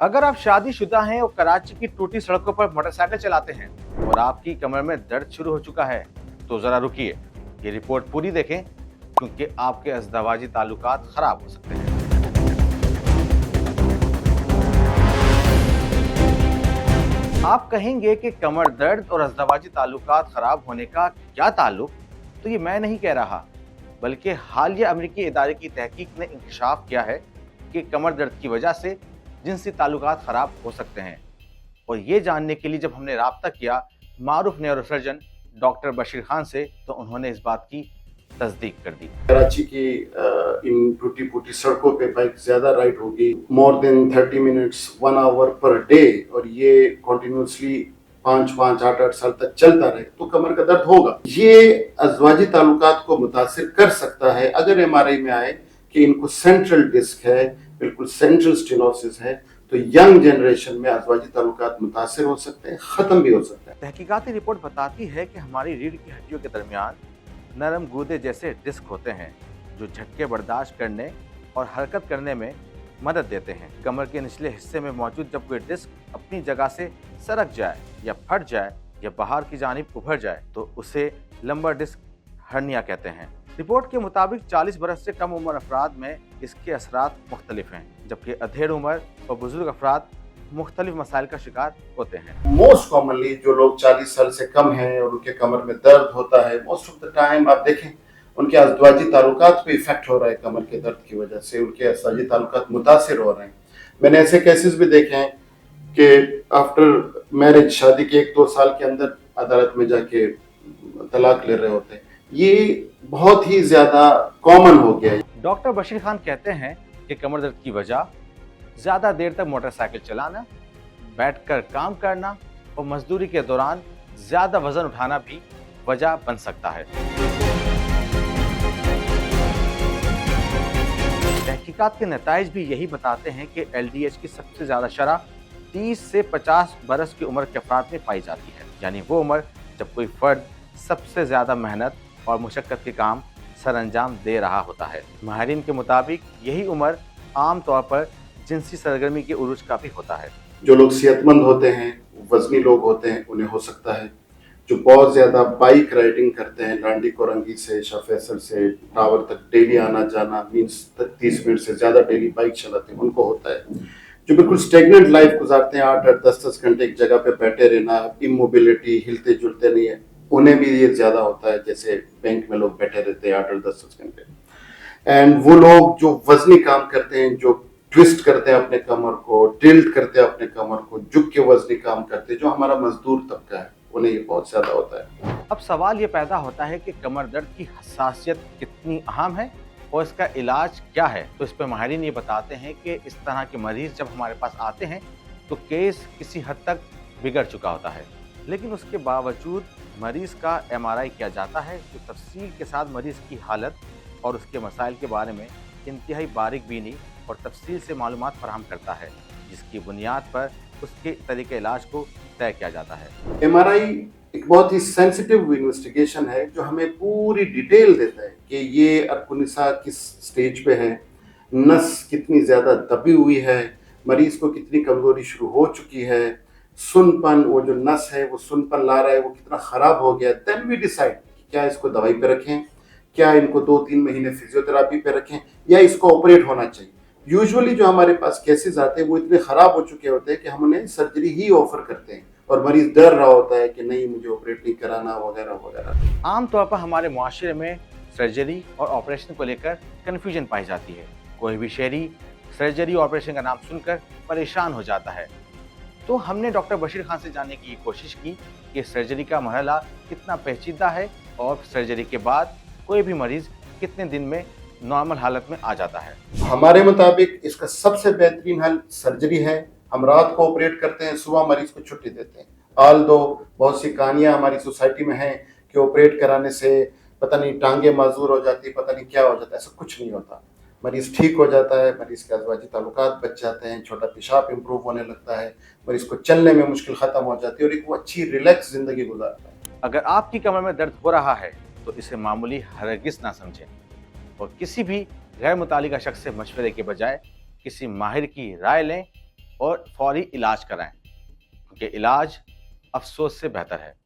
अगर आप शादीशुदा हैं और कराची की टूटी सड़कों पर मोटरसाइकिल चलाते हैं और आपकी कमर में दर्द शुरू हो चुका है तो जरा रुकिए, ये रिपोर्ट पूरी देखें क्योंकि आपके अज़दवाजी ताल्लुकात खराब हो सकते हैं। आप कहेंगे कि कमर दर्द और अज़दवाजी ताल्लुकात खराब होने का क्या ताल्लुक? तो ये मैं नहीं कह रहा, बल्कि हालिया अमेरिकी इदारे की तहकीक ने इंकशाफ किया है कि कमर दर्द की वजह से जिनसी ताल्लुकात खराब हो सकते हैं। और ये जानने के लिए जब हमने राब्ता किया मारूफ न्यूरोसर्जन डॉक्टर बशीर खान से, तो उन्होंने इस बात की तस्दीक कर दी। कराची की इन टूटी फूटी सड़कों पे बाइक ज्यादा राइड होगी, more than 30 minutes 1 hour per day, और ये कंटिन्यूसली 5-8 साल तक चलता रहे तो कमर का दर्द होगा। ये अज़वाजी ताल्लुकात को मुतासिर कर सकता है। अगर एमआरआई में आए कि इनको सेंट्रल डिस्क है, बिल्कुल सेंट्रल स्टेनोसिस है, तो यंग जनरेशन में अज़वाजी ताल्लुकात मुतासिर हो सकते हैं, खत्म भी हो सकता है। तहकीकाती रिपोर्ट बताती है कि हमारी रीढ़ की हड्डियों के दरमियान नरम गूदे जैसे डिस्क होते हैं जो झटके बर्दाश्त करने और हरकत करने में मदद देते हैं। कमर के निचले हिस्से में मौजूद जब कोई डिस्क अपनी जगह से सरक जाए या फट जाए या बाहर की जानिब उभर जाए तो उसे लंबर डिस्क हर्निया कहते हैं। रिपोर्ट के मुताबिक 40 बरस से कम उम्र अफराद में इसके असरात मुख्तलिफ हैं, जबकि अधेड़ उम्र और बुजुर्ग अफराद मुख्तलिफ मसाइल का शिकार होते हैं। मोस्ट कॉमनली जो लोग 40 साल से कम हैं और उनके कमर में दर्द होता है, मोस्ट ऑफ द टाइम आप देखें उनके अज़दवाजी ताल्लुकात पे इफेक्ट हो रहा है। कमर के दर्द की वजह से उनके अज़दवाजी ताल्लुकात मुतासिर हो रहे हैं। मैंने ऐसे केसेस भी देखे हैं कि आफ्टर मैरिज, शादी के 1-2 साल के अंदर अदालत में जाके तलाक ले रहे होते हैं। ये बहुत ही ज्यादा कॉमन हो गया है। डॉक्टर बशीर खान कहते हैं कि कमर दर्द की वजह ज्यादा देर तक मोटरसाइकिल चलाना, बैठकर काम करना और मजदूरी के दौरान ज्यादा वजन उठाना भी वजह बन सकता है। तहकीकात के नताइज भी यही बताते हैं कि LDH की सबसे ज्यादा शरह 30 से 50 बरस की उम्र के अफराद में पाई जाती है, यानी वो उम्र जब कोई फर्द सबसे ज्यादा मेहनत और मुशक्कत के काम सर अंजाम दे रहा होता है। माहिरीन के मुताबिक यही उम्र आम तौर पर जिनसी सरगर्मी के उरूज का भी होता है। जो लोग सेहतमंद होते हैं, वजनी लोग होते हैं, उन्हें हो सकता है। जो बहुत ज्यादा बाइक राइडिंग करते हैं, लांडी कोरंगी से शाह फैसल से टावर तक डेली आना जाना, मीन्स 30 मिनट से ज्यादा डेली बाइक चलाते हैं, उनको होता है। जो बिल्कुल स्टेगनेंट लाइफ गुजारते हैं, 8-8 10-10 घंटे एक जगह पे बैठे रहना, इमोबिलिटी, हिलते जुलते नहीं है, उन्हें भी ये ज्यादा होता है। जैसे बैंक में लोग बैठे रहते हैं 8-8 10-10 घंटे। एंड वो लोग जो वजनी काम करते हैं, जो ट्विस्ट करते हैं अपने कमर को, टिल्ट करते हैं अपने कमर को, झुक के वजनी काम करते हैं, जो हमारा मजदूर तबका है, उन्हें ये बहुत ज्यादा होता है। अब सवाल ये पैदा होता है कि कमर दर्द की हसासियत कितनी अहम है और इसका इलाज क्या है। तो इस पर माहिरीन ये बताते हैं कि इस तरह के मरीज जब हमारे पास आते हैं तो केस किसी हद तक बिगड़ चुका होता है, लेकिन उसके बावजूद मरीज का MRI किया जाता है जो तफसील के साथ मरीज की हालत और उसके मसाइल के बारे में इंतहाई बारीक बीनी और तफसील से मालूमात फराहम करता है, जिसकी बुनियाद पर उसके तरीके इलाज को तय किया जाता है। MRI एक बहुत ही सेंसिटिव इन्वेस्टिगेशन है जो हमें पूरी डिटेल देता है कि ये अर्कुनिसा किस स्टेज पे है, नस कितनी ज्यादा दबी हुई है, मरीज को कितनी कमजोरी शुरू हो चुकी है, सुनपन, वो जो नस है वो सुनपन ला रहा है वो कितना खराब हो गया। देन वी डिसाइड क्या इसको दवाई पे रखें, क्या इनको 2-3 महीने फिजियोथेरापी पे रखें, या इसको ऑपरेट होना चाहिए। यूजुअली जो हमारे पास केसेस आते हैं वो इतने खराब हो चुके होते हैं कि हम उन्हें सर्जरी ही ऑफर करते हैं और मरीज डर रहा होता है कि नहीं मुझे ऑपरेट नहीं कराना वगैरह वगैरह। आमतौर पर हमारे मुआशरे में सर्जरी और ऑपरेशन को लेकर कन्फ्यूजन पाई जाती है। कोई भी शहरी सर्जरी और ऑपरेशन का नाम सुनकर परेशान हो जाता है। तो हमने डॉक्टर बशीर खान से जानने की कोशिश की कि सर्जरी का मरहला कितना पेचीदा है और सर्जरी के बाद कोई भी मरीज कितने दिन में नॉर्मल हालत में आ जाता है। हमारे मुताबिक इसका सबसे बेहतरीन हल सर्जरी है। हम रात को ऑपरेट करते हैं, सुबह मरीज को छुट्टी देते हैं। आल दो बहुत सी कहानियां हमारी सोसाइटी में हैं कि ऑपरेट कराने से पता नहीं टांगे माजूर हो जाती, पता नहीं क्या हो जाता है। ऐसा कुछ नहीं होता। मरीज ठीक हो जाता है, मरीज के अज़दवाजी ताल्लुकात बच जाते हैं, छोटा पेशाब इंप्रूव होने लगता है, मरीज को चलने में मुश्किल खत्म हो जाती है और एक वो अच्छी रिलैक्स जिंदगी गुजारता है। अगर आपकी कमर में दर्द हो रहा है तो इसे मामूली हरगिज़ ना समझें और किसी भी गैर मुतालिका शख्स से मशवरे के बजाय किसी माहिर की राय लें اور فوری علاج کرائیں، کیونکہ علاج افسوس سے بہتر ہے۔